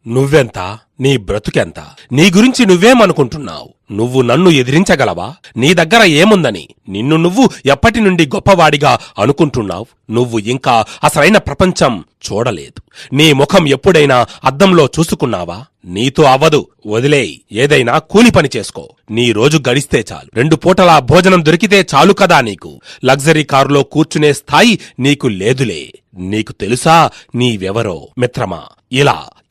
నువ్వెంత, నీ బ్రతుకెంత, నీ గురించి నువ్వేమనుకుంటున్నావు? నువ్వు నన్ను ఎదిరించగలవా? నీ దగ్గర ఏముందని నిన్ను నువ్వు ఎప్పటి నుండి గొప్పవాడిగా అనుకుంటున్నావు? నువ్వు ఇంకా అసలైన ప్రపంచం చూడలేదు. నీ ముఖం ఎప్పుడైనా అద్దంలో చూసుకున్నావా? నీతో అవ్వదు, వదిలేయ్. ఏదైనా కూలి పని చేసుకో. నీ రోజు గడిస్తే చాలు. 2 పూటలా భోజనం దొరికితే చాలు కదా నీకు. లగ్జరీ కారులో కూర్చునే స్థాయి నీకు లేదులే. నీకు తెలుసా నీవెవరో మిత్రమా?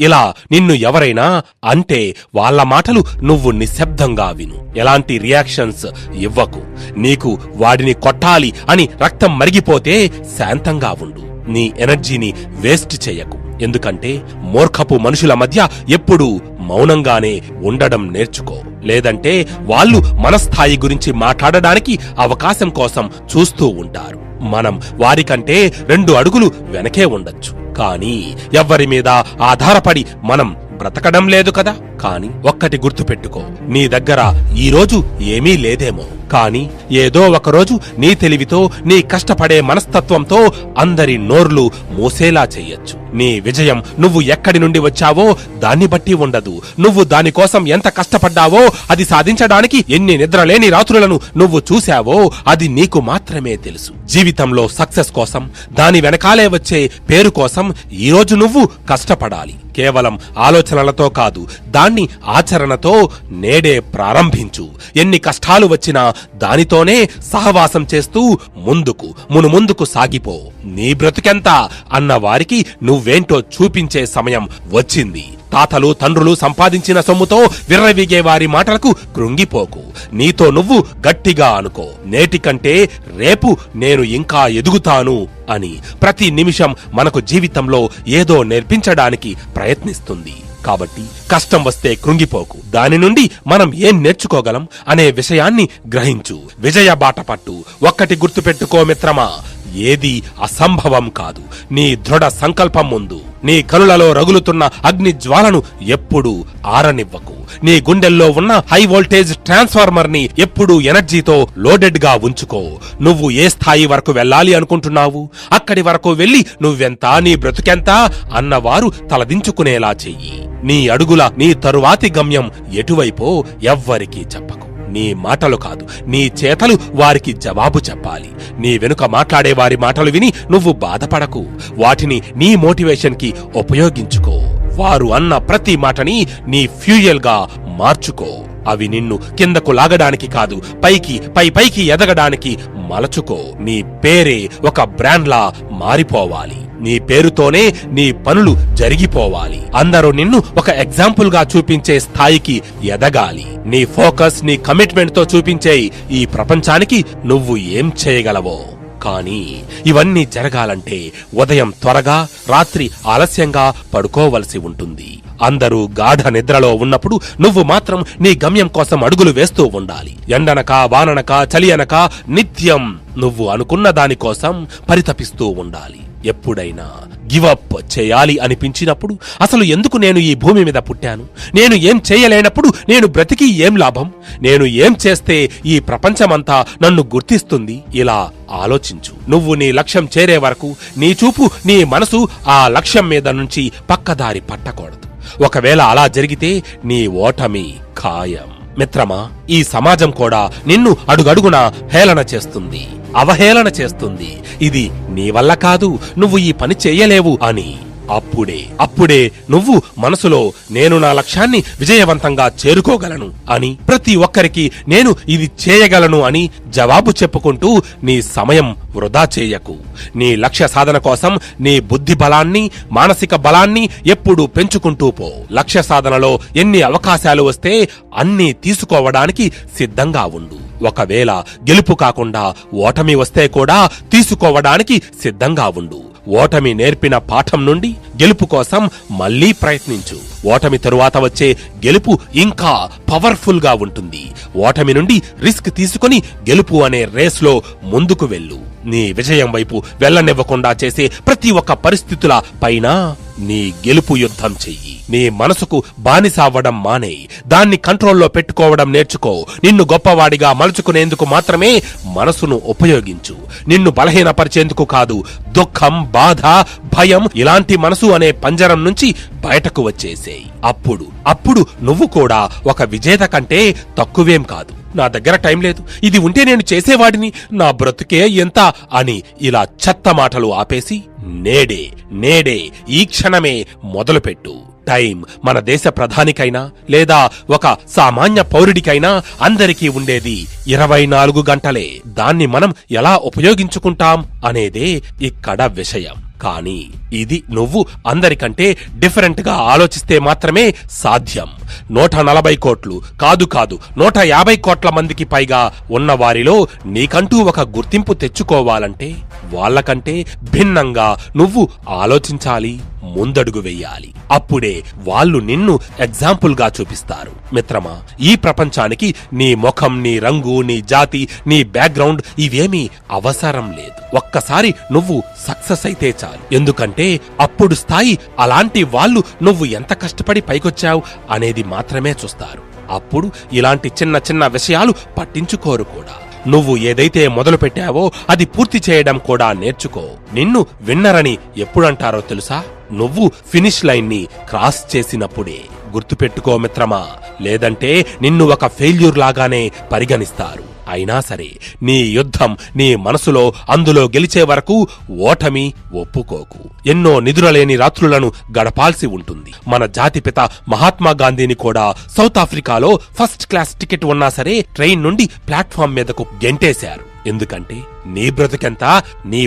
ఇలా నిన్ను ఎవరైనా అంటే వాళ్ళ మాటలు నువ్వు నిశ్శబ్దంగా విను. ఎలాంటి రియాక్షన్స్ ఇవ్వకు. నీకు వాడిని కొట్టాలి అని రక్తం మరిగిపోతే శాంతంగా ఉండు. నీ ఎనర్జీని వేస్ట్ చెయ్యకు. ఎందుకంటే మూర్ఖపు మనుషుల మధ్య ఎప్పుడూ మౌనంగానే ఉండడం నేర్చుకో. లేదంటే వాళ్ళు మన స్థాయి గురించి మాట్లాడడానికి అవకాశం కోసం చూస్తూ ఉంటారు. మనం వారికంటే 2 అడుగులు వెనకే ఉండొచ్చు. కానీ ఎవ్వరి మీద ఆధారపడి మనం బ్రతకడం లేదు కదా. కాని ఒక్కటి గుర్తుపెట్టుకో, నీ దగ్గర ఈరోజు ఏమీ లేదేమో, కాని ఏదో ఒకరోజు నీ తెలివితో, నీ కష్టపడే మనస్తత్వంతో అందరి నోర్లు మూసేలా చెయ్యొచ్చు. నీ విజయం నువ్వు ఎక్కడి నుండి వచ్చావో దాన్ని బట్టి ఉండదు. నువ్వు దానికోసం ఎంత కష్టపడ్డావో, అది సాధించడానికి ఎన్ని నిద్రలేని రాత్రులను నువ్వు చూశావో అది నీకు మాత్రమే తెలుసు. జీవితంలో సక్సెస్ కోసం, దాని వెనకాలే వచ్చే పేరు కోసం ఈరోజు నువ్వు కష్టపడాలి. కేవలం ఆలోచనలతో కాదు, దాన్ని ఆచరణతో నేడే ప్రారంభించు. ఎన్ని కష్టాలు వచ్చినా దానితోనే సహవాసం చేస్తూ ముందుకు సాగిపో. నీ బ్రతుకెంత అన్న వారికి నువ్వేంటో చూపించే సమయం వచ్చింది. తాతలు తండ్రులు సంపాదించిన సొమ్ముతో విర్రవీగే వారి మాటలకు కృంగిపోకు. నీతో నువ్వు గట్టిగా అనుకో, నేటికంటే రేపు నేను ఇంకా ఎదుగుతాను అని. ప్రతి నిమిషం మనకు జీవితంలో ఏదో నేర్పించడానికి ప్రయత్నిస్తుంది. కాబట్టి కష్టం వస్తే కృంగిపోకు. దాని నుండి మనం ఏం నేర్చుకోగలం అనే విషయాన్ని గ్రహించు. విజయ బాట పట్టు. ఒక్కటి గుర్తుపెట్టుకో మిత్రమా, ఏది అసంభవం కాదు నీ దృఢ సంకల్పం ముందు. నీ కనులలో రగులుతున్న అగ్ని జ్వాలను ఎప్పుడూ ఆరనివ్వకు. నీ గుండెల్లో ఉన్న హై వోల్టేజ్ ట్రాన్స్ఫార్మర్ ని ఎప్పుడూ ఎనర్జీతో లోడెడ్ గా ఉంచుకో. నువ్వు ఏ స్థాయి వరకు వెళ్ళాలి అనుకుంటున్నావు, అక్కడి వరకు వెళ్లి నువ్వెంత, నీ బ్రతుకెంత అన్నవారు తలదించుకునేలా చెయ్యి. నీ అడుగుల నీ తరువాతి గమ్యం ఎటువైపో ఎవ్వరికీ చెప్పకు. నీ మాటలు కాదు, నీ చేతలు వారికి జవాబు చెప్పాలి. నీ వెనుక మాట్లాడే వారి మాటలు విని నువ్వు బాధపడకు. వాటిని నీ మోటివేషన్ కి ఉపయోగించుకో. వారు అన్న ప్రతి మాటని నీ ఫ్యూయల్ గా మార్చుకో. అవి నిన్ను కిందకు లాగడానికి కాదు, పైకి ఎదగడానికి మలచుకో. నీ పేరే ఒక బ్రాండ్లా మారిపోవాలి. నీ పేరుతోనే నీ పనులు జరిగిపోవాలి. అందరూ నిన్ను ఒక ఎగ్జాంపుల్ గా చూపించే స్థాయికి ఎదగాలి. నీ ఫోకస్, నీ కమిట్మెంట్ తో చూపించే ఈ ప్రపంచానికి నువ్వు ఏం చేయగలవో. కానీ ఇవన్నీ జరగాలంటే ఉదయం త్వరగా, రాత్రి ఆలస్యంగా పడుకోవలసి ఉంటుంది. అందరూ గాఢ నిద్రలో ఉన్నప్పుడు నువ్వు మాత్రం నీ గమ్యం కోసం అడుగులు వేస్తూ ఉండాలి. ఎండనక వాననక చలి అనక నిత్యం నువ్వు అనుకున్న దానికోసం పరితపిస్తూ ఉండాలి. ఎప్పుడైనా గివప్ చేయాలి అనిపించినప్పుడు, అసలు ఎందుకు నేను ఈ భూమి మీద పుట్టాను, నేను ఏం చేయలేనప్పుడు నేను బ్రతికి ఏం లాభం, నేను ఏం చేస్తే ఈ ప్రపంచమంతా నన్ను గుర్తిస్తుంది, ఇలా ఆలోచించు. నువ్వు నీ లక్ష్యం చేరే వరకు నీ చూపు, నీ మనసు ఆ లక్ష్యం మీద నుంచి పక్కదారి పట్టకూడదు. ఒకవేళ అలా జరిగితే నీ ఓటమి ఖాయం. మిత్రమా, ఈ సమాజం కూడా నిన్ను అడుగడుగునా హేళన చేస్తుంది, అవహేళన చేస్తుంది. ఇది నీ వల్ల కాదు, నువ్వు ఈ పని చెయ్యలేవు అని. అప్పుడే నువ్వు మనసులో నేను నా లక్ష్యాన్ని విజయవంతంగా చేరుకోగలను అని, ప్రతి ఒక్కరికి నేను ఇది చేయగలను అని జవాబు చెప్పుకుంటూ నీ సమయం వృధా చేయకు. నీ లక్ష్య సాధన కోసం నీ బుద్ధి బలాన్ని, మానసిక బలాన్ని ఎప్పుడూ పెంచుకుంటూ పో. లక్ష్య సాధనలో ఎన్ని అవకాశాలు వస్తే అన్నీ తీసుకోవడానికి సిద్ధంగా ఉండు. ఒకవేళ గెలుపు కాకుండా ఓటమి వస్తే కూడా తీసుకోవడానికి సిద్ధంగా ఉండు. ఓటమి నేర్పిన పాఠం నుండి గెలుపు కోసం మళ్లీ ప్రయత్నించు. ఓటమి తరువాత వచ్చే గెలుపు ఇంకా పవర్ఫుల్ గా ఉంటుంది. ఓటమి నుండి రిస్క్ తీసుకుని గెలుపు అనే రేస్లో ముందుకు వెళ్ళు. నీ విజయం వైపు వెళ్ళనివ్వకుండా చేసే ప్రతి ఒక్క పరిస్థితుల పైన నీ గెలుపు యుద్ధం చెయ్యి. నీ మనసుకు బానిసవ్వడం మానేయి. దాన్ని కంట్రోల్లో పెట్టుకోవడం నేర్చుకో. నిన్ను గొప్పవాడిగా మలుచుకునేందుకు మాత్రమే మనసును ఉపయోగించు. నిన్ను బలహీనపరిచేందుకు కాదు. దుఃఖం, బాధ, భయం ఇలాంటి మనసు అనే పంజరం నుంచి బయటకు వచ్చేసేయి. అప్పుడు నువ్వు కూడా ఒక విజేత కంటే తక్కువేం కాదు. నా దగ్గర టైం లేదు, ఇది ఉంటే నేను చేసేవాడిని, నా బ్రతుకే ఎంత అని ఇలా చెత్త మాటలు ఆపేసి నేడే ఈ క్షణమే మొదలుపెట్టు. టైం మన దేశ ప్రధానికైనా లేదా ఒక సామాన్య పౌరుడికైనా అందరికీ ఉండేది 24 గంటలే. దాన్ని మనం ఎలా ఉపయోగించుకుంటాం అనేదే ఇక్కడ విషయం. కానీ ఇది నువ్వు అందరికంటే డిఫరెంట్ గా ఆలోచిస్తే మాత్రమే సాధ్యం. 140 కోట్లు కాదు 150 కోట్ల మందికి పైగా ఉన్న వారిలో నీకంటూ ఒక గుర్తింపు తెచ్చుకోవాలంటే వాళ్ళకంటే భిన్నంగా నువ్వు ఆలోచించాలి, ముందడుగు వెయ్యాలి. అప్పుడే వాళ్ళు నిన్ను ఎగ్జాంపుల్ గా చూపిస్తారు. మిత్రమా, ఈ ప్రపంచానికి నీ ముఖం, నీ రంగు, నీ జాతి, నీ బ్యాక్గ్రౌండ్ ఇవేమీ అవసరం లేదు. ఒక్కసారి నువ్వు సక్సెస్ అయితే చాలు. ఎందుకంటే అప్పుడు స్థాయి అలాంటి వాళ్ళు నువ్వు ఎంత కష్టపడి పైకొచ్చావు అనేది మాత్రమే చూస్తారు. అప్పుడు ఇలాంటి చిన్న చిన్న విషయాలు పట్టించుకోరు కూడా. నువ్వు ఏదైతే మొదలు పెట్టావో అది పూర్తి చేయడం కూడా నేర్చుకో. నిన్ను విన్నరని ఎప్పుడంటారో తెలుసా? నువ్వు ఫినిష్ లైన్ ని క్రాస్ చేసినప్పుడే. గుర్తుపెట్టుకో మిత్రమా, లేదంటే నిన్ను ఒక ఫెయిల్యూర్ లాగానే పరిగణిస్తారు. అయినా సరే నీ యుద్ధం నీ మనసులో, అందులో గెలిచే వరకు ఓటమి ఒప్పుకోకు. ఎన్నో నిద్రలేని రాత్రులను గడపాల్సి ఉంటుంది. మన జాతిపిత మహాత్మా గాంధీని కూడా సౌత్ ఆఫ్రికాలో ఫస్ట్ క్లాస్ టికెట్ ఉన్నా సరే ట్రైన్ నుండి ప్లాట్ఫామ్ మీదకు గెంటేశారు. ఎందుకంటే నీ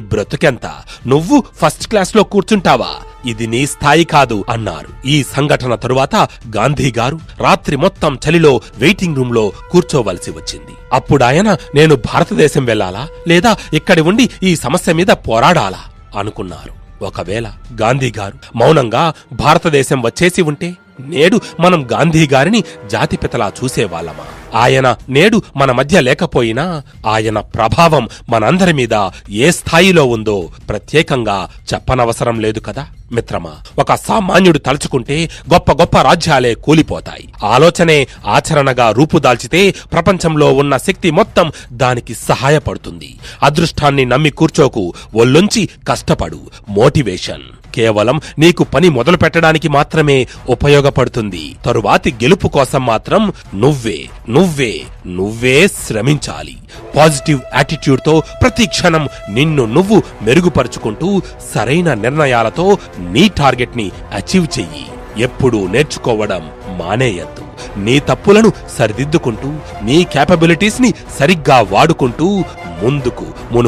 బ్రతుకెంత, నువ్వు ఫస్ట్ క్లాస్ లో కూర్చుంటావా, ఇది నీ స్థాయి కాదు అన్నారు. ఈ సంఘటన తరువాత గాంధీ గారు రాత్రి మొత్తం చలిలో వెయిటింగ్ రూమ్ లో కూర్చోవలసి వచ్చింది. అప్పుడాయన నేను భారతదేశం వెళ్లాలా లేదా ఇక్కడి ఉండి ఈ సమస్య మీద పోరాడాలా అనుకున్నారు. ఒకవేళ గాంధీ గారు మౌనంగా భారతదేశం వచ్చేసి ఉంటే నేడు మనం గాంధీ గారిని జాతిపితలా చూసేవాళ్లమా? ఆయన నేడు మన మధ్య లేకపోయినా ఆయన ప్రభావం మనందరి మీద ఏ స్థాయిలో ఉందో ప్రత్యేకంగా చెప్పనవసరం లేదు కదా మిత్రమా. ఒక సామాన్యుడు తలుచుకుంటే గొప్ప గొప్ప రాజ్యాలే కూలిపోతాయి. ఆలోచనే ఆచరణగా రూపుదాల్చితే ప్రపంచంలో ఉన్న శక్తి మొత్తం దానికి సహాయపడుతుంది. అదృష్టాన్ని నమ్మి కూర్చోకు, ఒళ్ళొంచి కష్టపడు. మోటివేషన్ కేవలం నీకు పని మొదలు పెట్టడానికి మాత్రమే ఉపయోగపడుతుంది. తరువాతి గెలుపు కోసం మాత్రం నువ్వే శ్రమించాలి. పాజిటివ్ యాటిట్యూడ్ తో ప్రతి క్షణం నిన్ను నువ్వు మెరుగుపరుచుకుంటూ సరైన నిర్ణయాలతో నీ టార్గెట్ ని అచీవ్ చెయ్యి. ఎప్పుడూ నేర్చుకోవడం మానేయద్దు. నీ తప్పులను సరిదిద్దుకుంటూ నీ క్యాపబిలిటీస్ ని సరిగ్గా వాడుకుంటూ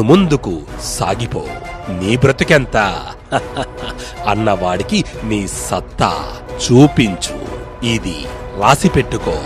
ముందుకు సాగిపో. నీ బ్రతుకెంత అన్నవాడికి నీ సత్తా చూపించు. ఇది రాసిపెట్టుకో.